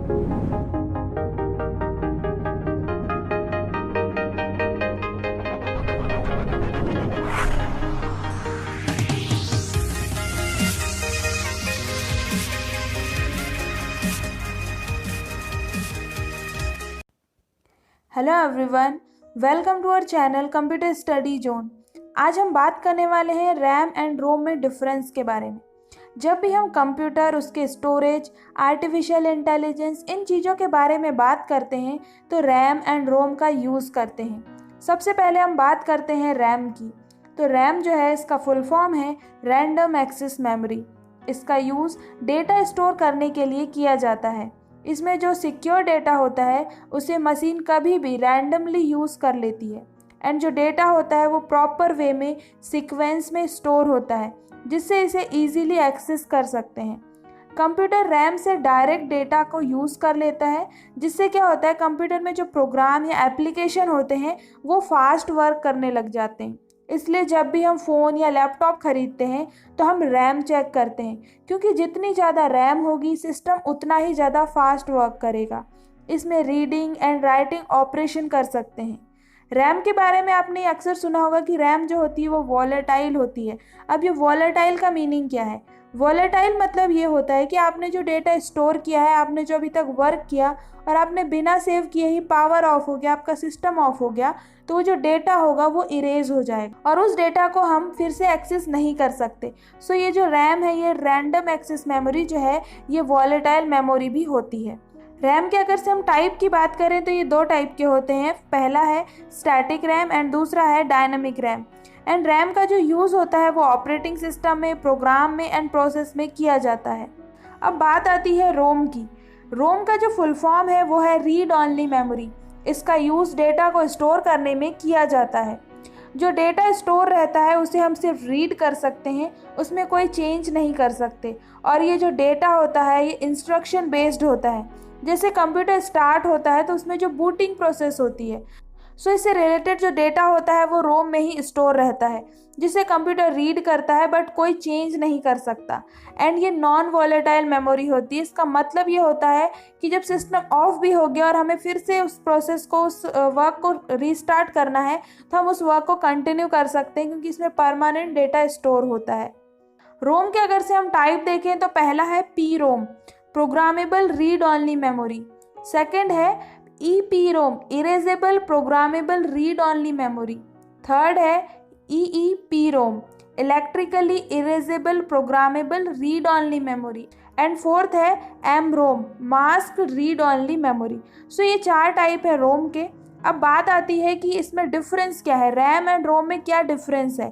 Hello everyone, welcome to our channel computer study zone. आज हम बात करने वाले हैं रैम एंड रोम में डिफरेंस के बारे में। जब भी हम कंप्यूटर, उसके स्टोरेज, आर्टिफिशियल इंटेलिजेंस, इन चीज़ों के बारे में बात करते हैं तो रैम एंड रोम का यूज़ करते हैं। सबसे पहले हम बात करते हैं रैम की। तो रैम जो है, इसका फुल फॉर्म है रैंडम एक्सेस मेमोरी। इसका यूज़ डेटा स्टोर करने के लिए किया जाता है। इसमें जो सिक्योर डेटा होता है उसे मशीन कभी भी रैंडमली यूज़ कर लेती है, एंड जो डेटा होता है वो प्रॉपर वे में सीक्वेंस में स्टोर होता है, जिससे इसे इजीली एक्सेस कर सकते हैं। कंप्यूटर रैम से डायरेक्ट डेटा को यूज़ कर लेता है, जिससे क्या होता है, कंप्यूटर में जो प्रोग्राम या एप्लीकेशन होते हैं वो फास्ट वर्क करने लग जाते हैं। इसलिए जब भी हम फ़ोन या लैपटॉप खरीदते हैं तो हम रैम चेक करते हैं, क्योंकि जितनी ज़्यादा रैम होगी सिस्टम उतना ही ज़्यादा फास्ट वर्क करेगा। इसमें रीडिंग एंड राइटिंग ऑपरेशन कर सकते हैं। रैम के बारे में आपने अक्सर सुना होगा कि रैम जो होती है वो वॉलेटाइल होती है। अब ये वॉलेटाइल का मीनिंग क्या है? वॉलेटाइल मतलब ये होता है कि आपने जो डेटा स्टोर किया है, आपने जो अभी तक वर्क किया और आपने बिना सेव किए ही पावर ऑफ हो गया, आपका सिस्टम ऑफ हो गया, तो वो जो डेटा होगा वो इरेज हो जाएगा और उस डेटा को हम फिर से एक्सेस नहीं कर सकते। सो ये जो रैम है, ये रैंडम एक्सेस मेमोरी जो है, ये वॉलेटाइल मेमोरी भी होती है। रैम के अगर से हम टाइप की बात करें तो ये दो टाइप के होते हैं। पहला है स्टैटिक रैम एंड दूसरा है डायनामिक रैम। एंड रैम का जो यूज़ होता है वो ऑपरेटिंग सिस्टम में, प्रोग्राम में एंड प्रोसेस में किया जाता है। अब बात आती है रोम की। रोम का जो फुल फॉर्म है वो है रीड ऑनली मेमोरी। इसका यूज़ डेटा को स्टोर करने में किया जाता है। जो डेटा स्टोर रहता है उसे हम सिर्फ रीड कर सकते हैं, उसमें कोई चेंज नहीं कर सकते। और ये जो डेटा होता है ये इंस्ट्रक्शन बेस्ड होता है। जैसे कंप्यूटर स्टार्ट होता है तो उसमें जो बूटिंग प्रोसेस होती है, सो इससे रिलेटेड जो डेटा होता है वो रोम में ही स्टोर रहता है, जिसे कंप्यूटर रीड करता है बट कोई चेंज नहीं कर सकता। एंड ये नॉन वॉलेटाइल मेमोरी होती है। इसका मतलब ये होता है कि जब सिस्टम ऑफ भी हो गया और हमें फिर से उस प्रोसेस को, उस वर्क को रीस्टार्ट करना है, तो हम उस वर्क को कंटिन्यू कर सकते हैं, क्योंकि इसमें परमानेंट डेटा स्टोर होता है। रोम के अगर से हम टाइप देखें तो पहला है P ROM, programmable read only memory. Second है EPROM, erasable programmable read only memory. Third है EEPROM, electrically erasable programmable read only memory. And fourth है MROM, mask read only memory. So ये चार टाइप है रोम के। अब बात आती है कि इसमें डिफरेंस क्या है, रैम एंड रोम में क्या डिफरेंस है।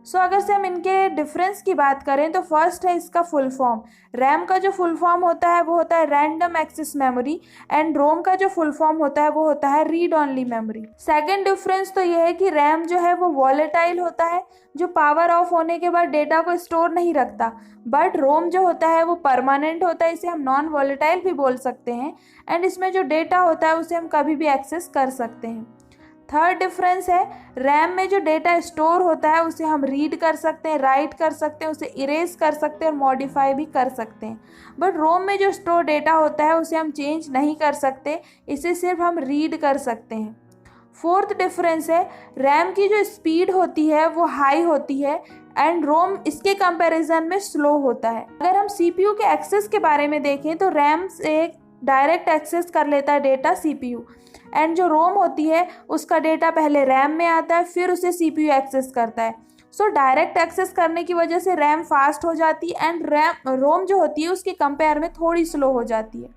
सो अगर से हम इनके डिफरेंस की बात करें तो फर्स्ट है इसका फुल फॉर्म। रैम का जो फुल फॉर्म होता है वो होता है रैंडम एक्सेस मेमोरी, एंड रोम का जो फुल फॉर्म होता है वो होता है read only memory. Second difference तो ये है कि रैम जो है वो वॉलेटाइल होता है, जो पावर ऑफ होने के बाद डेटा को स्टोर नहीं रखता, बट रोम जो होता है वो परमानेंट होता है, इसे हम नॉन वॉलेटाइल भी बोल सकते हैं। एंड इसमें जो डेटा होता है उसे हम कभी भी एक्सेस कर सकते हैं। थर्ड डिफरेंस है, रैम में जो डेटा स्टोर होता है उसे हम रीड कर सकते हैं, राइट कर सकते हैं, उसे इरेज कर सकते हैं और मॉडिफाई भी कर सकते हैं। बट रोम में जो स्टोर डेटा होता है उसे हम चेंज नहीं कर सकते, इसे सिर्फ हम रीड कर सकते हैं। फोर्थ डिफरेंस है, रैम की जो स्पीड होती है वो हाई होती है एंड रोम इसके कंपैरिजन में स्लो होता है। अगर हम CPU के एक्सेस के बारे में देखें तो रैम से डायरेक्ट एक्सेस कर लेता है डेटा CPU, एंड जो रोम होती है उसका डेटा पहले रैम में आता है, फिर उसे CPU एक्सेस करता है। सो डायरेक्ट एक्सेस करने की वजह से रैम फास्ट हो जाती है एंड रोम जो होती है उसके कंपेयर में थोड़ी स्लो हो जाती है।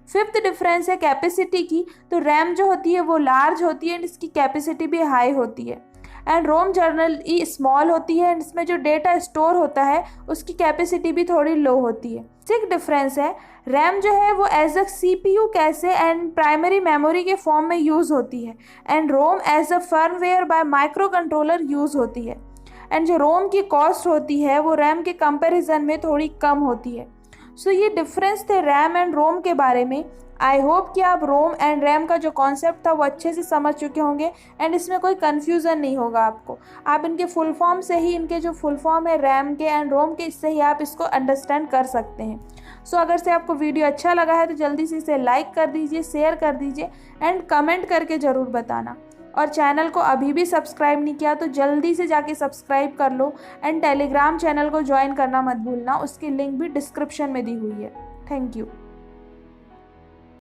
फिफ्थ डिफरेंस है कैपेसिटी की। तो रैम जो होती है वो लार्ज होती है एंड इसकी कैपेसिटी भी हाई होती है, एंड रोम जनरली स्मॉल होती है एंड इसमें जो डेटा स्टोर होता है उसकी कैपेसिटी भी थोड़ी लो होती है। सिक्स्थ डिफरेंस है, रैम जो है वो एज अ CPU कैसे एंड प्राइमरी मेमोरी के फॉर्म में यूज़ होती है, and ROM as a firmware by micro controller use होती है। एंड जो रोम की कॉस्ट होती है वो रैम के कंपैरिजन में थोड़ी कम होती है। सो ये डिफरेंस थे रैम एंड रोम के बारे में। आई होप कि आप रोम एंड रैम का जो कॉन्सेप्ट था वो अच्छे से समझ चुके होंगे एंड इसमें कोई कन्फ्यूज़न नहीं होगा आपको। आप इनके फुल फॉर्म से ही, इनके जो फुल फॉर्म है रैम के एंड रोम के, इससे ही आप इसको अंडरस्टैंड कर सकते हैं। सो अगर से आपको वीडियो अच्छा लगा है तो जल्दी से इसे लाइक कर दीजिए, शेयर कर दीजिए एंड कमेंट करके ज़रूर बताना। और चैनल को अभी भी सब्सक्राइब नहीं किया तो जल्दी से जाके सब्सक्राइब कर लो एंड टेलीग्राम चैनल को ज्वाइन करना मत भूलना, उसकी लिंक भी डिस्क्रिप्शन में दी हुई है। Thank you.